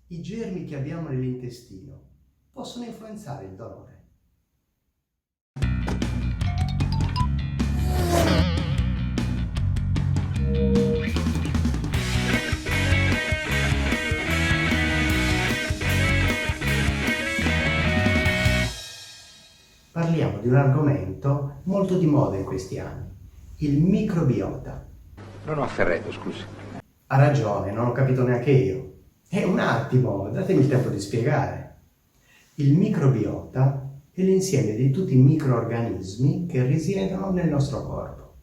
I germi che abbiamo nell'intestino possono influenzare il dolore? Parliamo di un argomento molto di moda in questi anni, il microbiota. Non ho afferretto, scusi. Ha ragione, non ho capito neanche io. Un attimo, datemi il tempo di spiegare. Il microbiota è l'insieme di tutti i microorganismi che risiedono nel nostro corpo.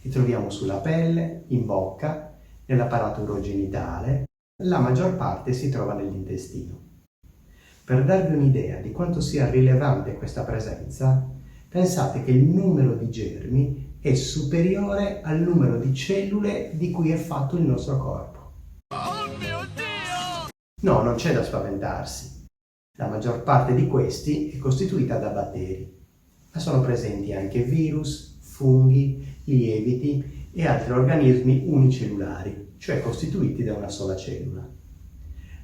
Li troviamo sulla pelle, in bocca, nell'apparato urogenitale, la maggior parte si trova nell'intestino. Per darvi un'idea di quanto sia rilevante questa presenza, pensate che il numero di germi è superiore al numero di cellule di cui è fatto il nostro corpo. Oh mio Dio! No, non c'è da spaventarsi. La maggior parte di questi è costituita da batteri, ma sono presenti anche virus, funghi, lieviti e altri organismi unicellulari, cioè costituiti da una sola cellula.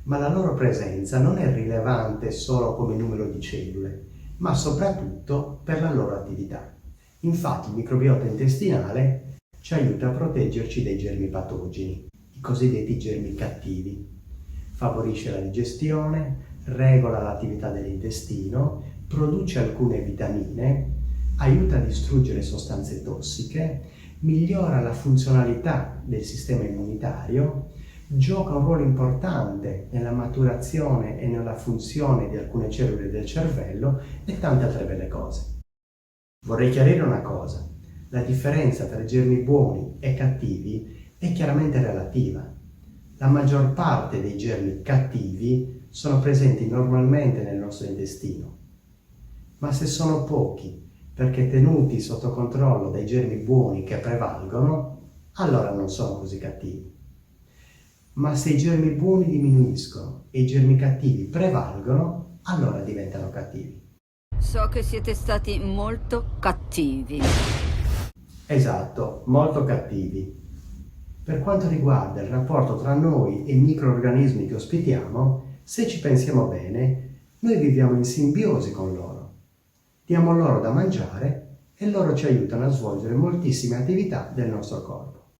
Ma la loro presenza non è rilevante solo come numero di cellule, ma soprattutto per la loro attività. Infatti il microbiota intestinale ci aiuta a proteggerci dai germi patogeni, i cosiddetti germi cattivi. Favorisce la digestione, regola l'attività dell'intestino, produce alcune vitamine, aiuta a distruggere sostanze tossiche, migliora la funzionalità del sistema immunitario, gioca un ruolo importante nella maturazione e nella funzione di alcune cellule del cervello e tante altre belle cose. Vorrei chiarire una cosa: la differenza tra germi buoni e cattivi è chiaramente relativa. La maggior parte dei germi cattivi sono presenti normalmente nel nostro intestino, ma se sono pochi perché tenuti sotto controllo dai germi buoni che prevalgono, allora non sono così cattivi. Ma se i germi buoni diminuiscono e i germi cattivi prevalgono, allora diventano cattivi. So che siete stati molto cattivi. Esatto, molto cattivi. Per quanto riguarda il rapporto tra noi e i microorganismi che ospitiamo, se ci pensiamo bene, noi viviamo in simbiosi con loro. Diamo loro da mangiare e loro ci aiutano a svolgere moltissime attività del nostro corpo.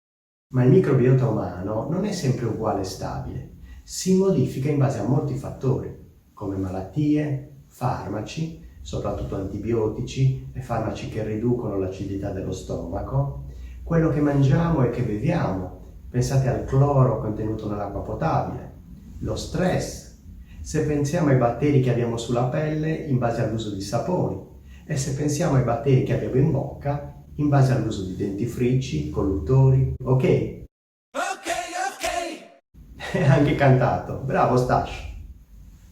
Ma il microbiota umano non è sempre uguale e stabile, si modifica in base a molti fattori, come malattie, farmaci, soprattutto antibiotici e farmaci che riducono l'acidità dello stomaco, quello che mangiamo e che beviamo, pensate al cloro contenuto nell'acqua potabile, lo stress, se pensiamo ai batteri che abbiamo sulla pelle in base all'uso di saponi, e se pensiamo ai batteri che abbiamo in bocca in base all'uso di dentifrici, colluttori, ok? Ok! Anche cantato, bravo Stash!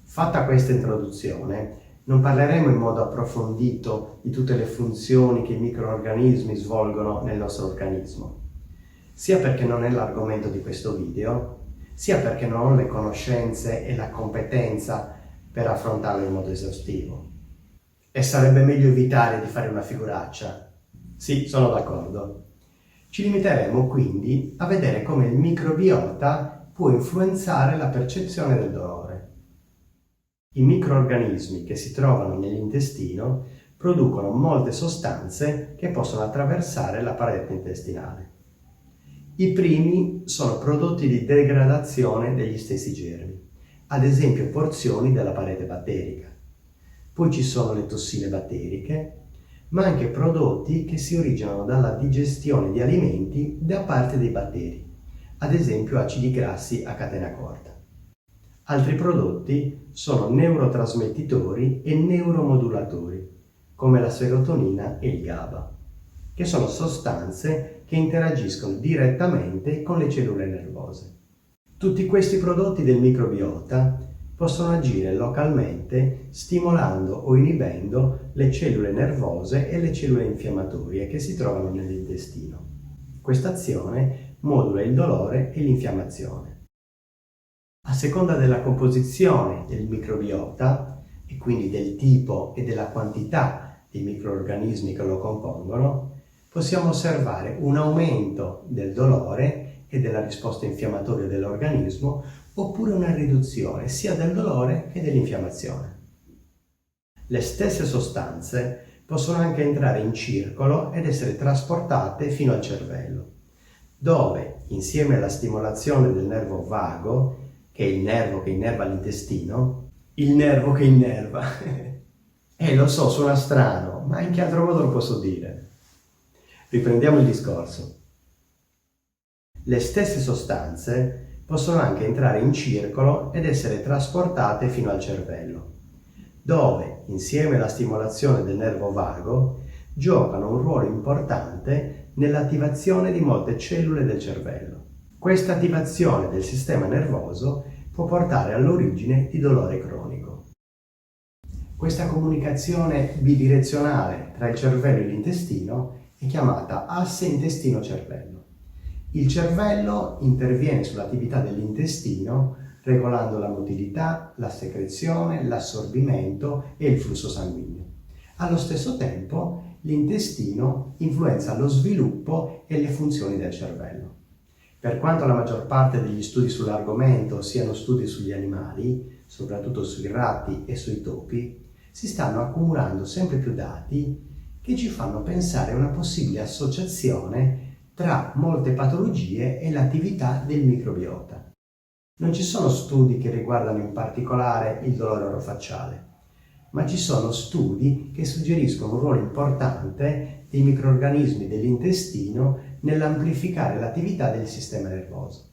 Fatta questa introduzione, non parleremo in modo approfondito di tutte le funzioni che i microorganismi svolgono nel nostro organismo, sia perché non è l'argomento di questo video, sia perché non ho le conoscenze e la competenza per affrontarlo in modo esaustivo. E sarebbe meglio evitare di fare una figuraccia. Sì, sono d'accordo. Ci limiteremo quindi a vedere come il microbiota può influenzare la percezione del dolore. I microorganismi che si trovano nell'intestino producono molte sostanze che possono attraversare la parete intestinale. I primi sono prodotti di degradazione degli stessi germi, ad esempio porzioni della parete batterica. Poi ci sono le tossine batteriche, ma anche prodotti che si originano dalla digestione di alimenti da parte dei batteri, ad esempio acidi grassi a catena corta. Altri prodotti sono neurotrasmettitori e neuromodulatori, come la serotonina e il GABA, che sono sostanze che interagiscono direttamente con le cellule nervose. Tutti questi prodotti del microbiota possono agire localmente stimolando o inibendo le cellule nervose e le cellule infiammatorie che si trovano nell'intestino. Questa azione modula il dolore e l'infiammazione. A seconda della composizione del microbiota e quindi del tipo e della quantità di microorganismi che lo compongono, possiamo osservare un aumento del dolore e della risposta infiammatoria dell'organismo oppure una riduzione sia del dolore che dell'infiammazione. Le stesse sostanze possono anche entrare in circolo ed essere trasportate fino al cervello, dove, insieme alla stimolazione del nervo vago, che è il nervo che innerva l'intestino, il nervo che innerva, lo so, suona strano, ma in che altro modo lo posso dire? Riprendiamo il discorso. Le stesse sostanze possono anche entrare in circolo ed essere trasportate fino al cervello, dove, insieme alla stimolazione del nervo vago, giocano un ruolo importante nell'attivazione di molte cellule del cervello. Questa attivazione del sistema nervoso può portare all'origine di dolore cronico. Questa comunicazione bidirezionale tra il cervello e l'intestino è chiamata asse intestino-cervello. Il cervello interviene sull'attività dell'intestino regolando la motilità, la secrezione, l'assorbimento e il flusso sanguigno. Allo stesso tempo, l'intestino influenza lo sviluppo e le funzioni del cervello. Per quanto la maggior parte degli studi sull'argomento siano studi sugli animali, soprattutto sui ratti e sui topi, si stanno accumulando sempre più dati che ci fanno pensare a una possibile associazione tra molte patologie e l'attività del microbiota. Non ci sono studi che riguardano in particolare il dolore orofacciale, ma ci sono studi che suggeriscono un ruolo importante dei microrganismi dell'intestino nell'amplificare l'attività del sistema nervoso,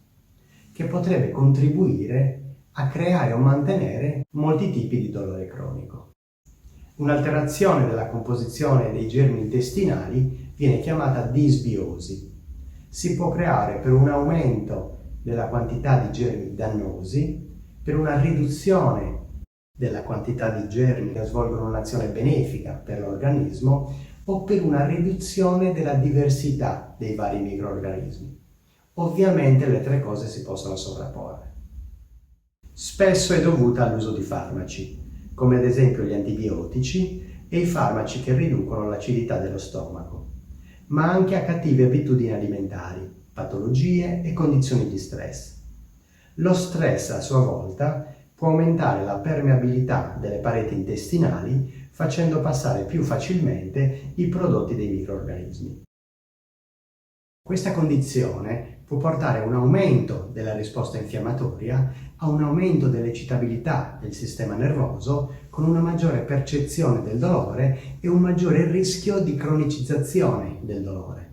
che potrebbe contribuire a creare o mantenere molti tipi di dolore cronico. Un'alterazione della composizione dei germi intestinali viene chiamata disbiosi. Si può creare per un aumento della quantità di germi dannosi, per una riduzione della quantità di germi che svolgono un'azione benefica per l'organismo o per una riduzione della diversità dei vari microrganismi. Ovviamente le tre cose si possono sovrapporre. Spesso è dovuta all'uso di farmaci, come ad esempio gli antibiotici e i farmaci che riducono l'acidità dello stomaco, ma anche a cattive abitudini alimentari, patologie e condizioni di stress. Lo stress a sua volta può aumentare la permeabilità delle pareti intestinali facendo passare più facilmente i prodotti dei microrganismi. Questa condizione può portare a un aumento della risposta infiammatoria, a un aumento dell'eccitabilità del sistema nervoso, con una maggiore percezione del dolore e un maggiore rischio di cronicizzazione del dolore.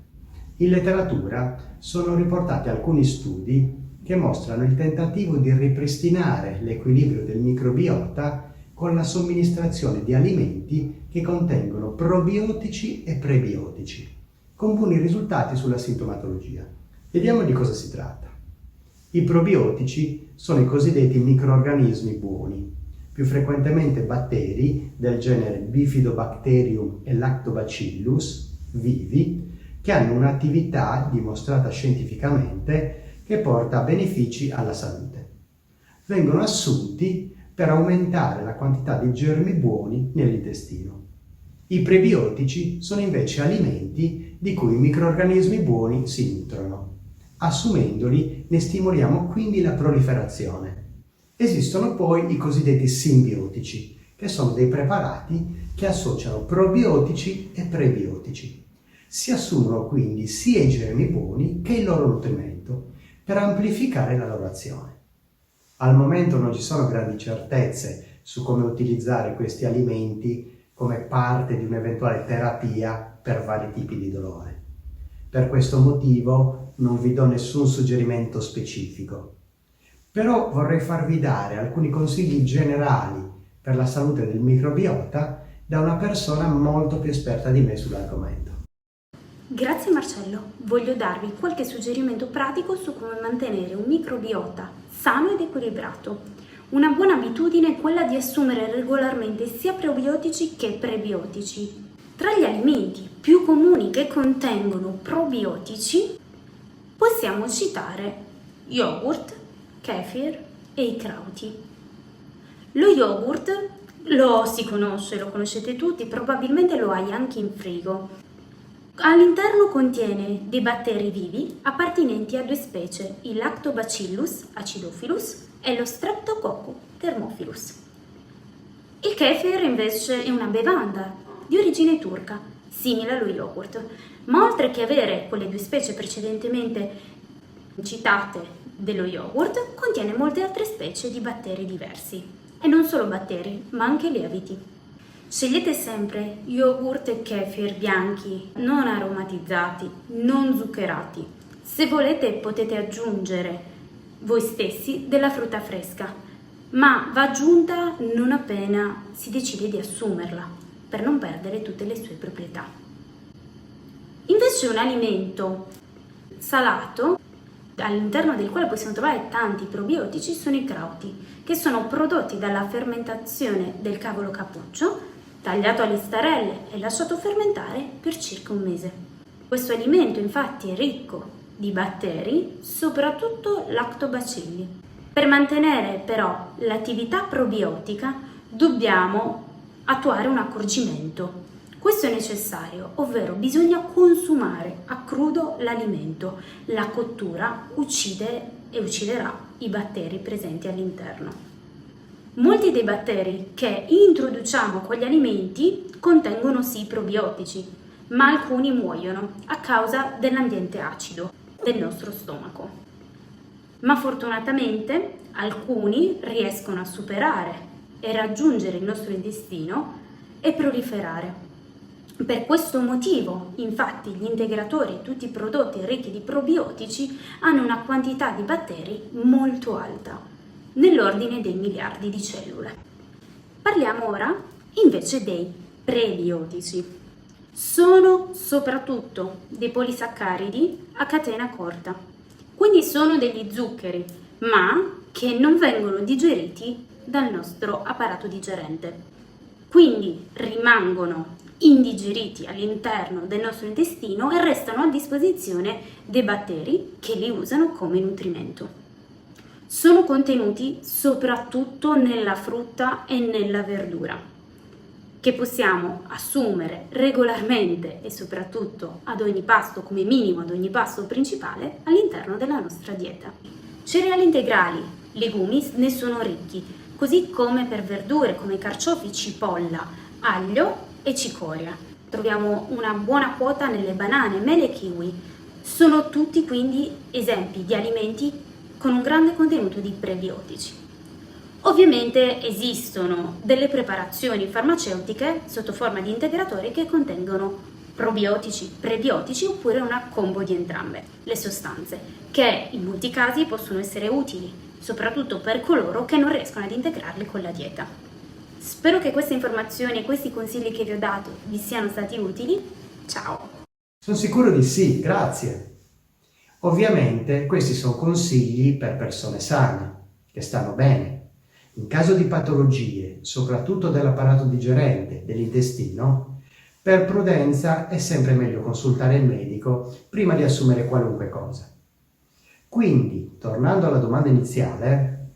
In letteratura sono riportati alcuni studi che mostrano il tentativo di ripristinare l'equilibrio del microbiota con la somministrazione di alimenti che contengono probiotici e prebiotici, con buoni risultati sulla sintomatologia. Vediamo di cosa si tratta. I probiotici sono i cosiddetti microrganismi buoni, più frequentemente batteri del genere Bifidobacterium e Lactobacillus vivi, che hanno un'attività dimostrata scientificamente che porta a benefici alla salute. Vengono assunti per aumentare la quantità di germi buoni nell'intestino. I prebiotici sono invece alimenti di cui i microrganismi buoni si nutrono. Assumendoli ne stimoliamo quindi la proliferazione. Esistono poi i cosiddetti simbiotici, che sono dei preparati che associano probiotici e prebiotici. Si assumono quindi sia i germi buoni che il loro nutrimento per amplificare la loro azione. Al momento non ci sono grandi certezze su come utilizzare questi alimenti come parte di un'eventuale terapia per vari tipi di dolore. Per questo motivo non vi do nessun suggerimento specifico, però vorrei farvi dare alcuni consigli generali per la salute del microbiota da una persona molto più esperta di me sull'argomento. Grazie Marcello, voglio darvi qualche suggerimento pratico su come mantenere un microbiota sano ed equilibrato. Una buona abitudine è quella di assumere regolarmente sia probiotici che prebiotici. Tra gli alimenti più comuni che contengono probiotici possiamo citare yogurt, kefir e i krauti. Lo yogurt si conosce, lo conoscete tutti, probabilmente lo hai anche in frigo. All'interno contiene dei batteri vivi appartenenti a due specie, il Lactobacillus acidophilus è lo Streptococcus thermophilus. Il kefir invece è una bevanda di origine turca, simile allo yogurt, ma oltre che avere quelle due specie precedentemente citate dello yogurt, contiene molte altre specie di batteri diversi. E non solo batteri, ma anche lieviti. Scegliete sempre yogurt e kefir bianchi, non aromatizzati, non zuccherati. Se volete potete aggiungere voi stessi della frutta fresca, ma va aggiunta non appena si decide di assumerla, per non perdere tutte le sue proprietà. Invece un alimento salato, all'interno del quale possiamo trovare tanti probiotici, sono i crauti, che sono prodotti dalla fermentazione del cavolo cappuccio, tagliato a listarelle e lasciato fermentare per circa un mese. Questo alimento infatti è ricco di batteri, soprattutto lactobacilli. Per mantenere però l'attività probiotica dobbiamo attuare un accorgimento. Questo è necessario, ovvero bisogna consumare a crudo l'alimento. La cottura uccide e ucciderà i batteri presenti all'interno. Molti dei batteri che introduciamo con gli alimenti contengono sì probiotici, ma alcuni muoiono a causa dell'ambiente acido del nostro stomaco. Ma fortunatamente alcuni riescono a superare e raggiungere il nostro intestino e proliferare. Per questo motivo, infatti, gli integratori, tutti i prodotti ricchi di probiotici, hanno una quantità di batteri molto alta, nell'ordine dei miliardi di cellule. Parliamo ora invece dei prebiotici. Sono soprattutto dei polisaccaridi a catena corta, quindi sono degli zuccheri, ma che non vengono digeriti dal nostro apparato digerente. Quindi rimangono indigeriti all'interno del nostro intestino e restano a disposizione dei batteri che li usano come nutrimento. Sono contenuti soprattutto nella frutta e nella verdura, che possiamo assumere regolarmente e soprattutto ad ogni pasto, come minimo ad ogni pasto principale, all'interno della nostra dieta. Cereali integrali, legumi ne sono ricchi, così come per verdure come carciofi, cipolla, aglio e cicoria. Troviamo una buona quota nelle banane, mele e kiwi. Sono tutti quindi esempi di alimenti con un grande contenuto di prebiotici. Ovviamente esistono delle preparazioni farmaceutiche sotto forma di integratori che contengono probiotici, prebiotici oppure una combo di entrambe le sostanze, che in molti casi possono essere utili, soprattutto per coloro che non riescono ad integrarli con la dieta. Spero che queste informazioni e questi consigli che vi ho dato vi siano stati utili. Ciao! Sono sicuro di sì, grazie. Ovviamente questi sono consigli per persone sane, che stanno bene. In caso di patologie, soprattutto dell'apparato digerente, dell'intestino, per prudenza è sempre meglio consultare il medico prima di assumere qualunque cosa. Quindi, tornando alla domanda iniziale,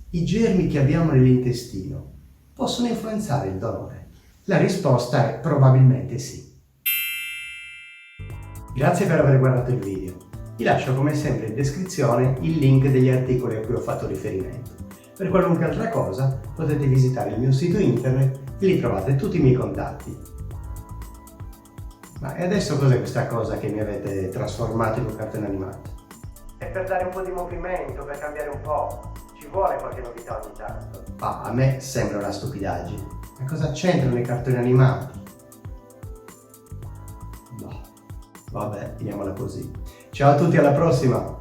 i germi che abbiamo nell'intestino possono influenzare il dolore? La risposta è probabilmente sì. Grazie per aver guardato il video. Vi lascio come sempre in descrizione il link degli articoli a cui ho fatto riferimento. Per qualunque altra cosa potete visitare il mio sito internet e lì trovate tutti i miei contatti. Ma e adesso cos'è questa cosa che mi avete trasformato in un cartone animato? È per dare un po' di movimento, per cambiare un po'. Ci vuole qualche novità ogni tanto. Ma a me sembra una stupidaggine. Ma cosa c'entrano i cartoni animati? No. Vabbè, finiamola così. Ciao a tutti, alla prossima!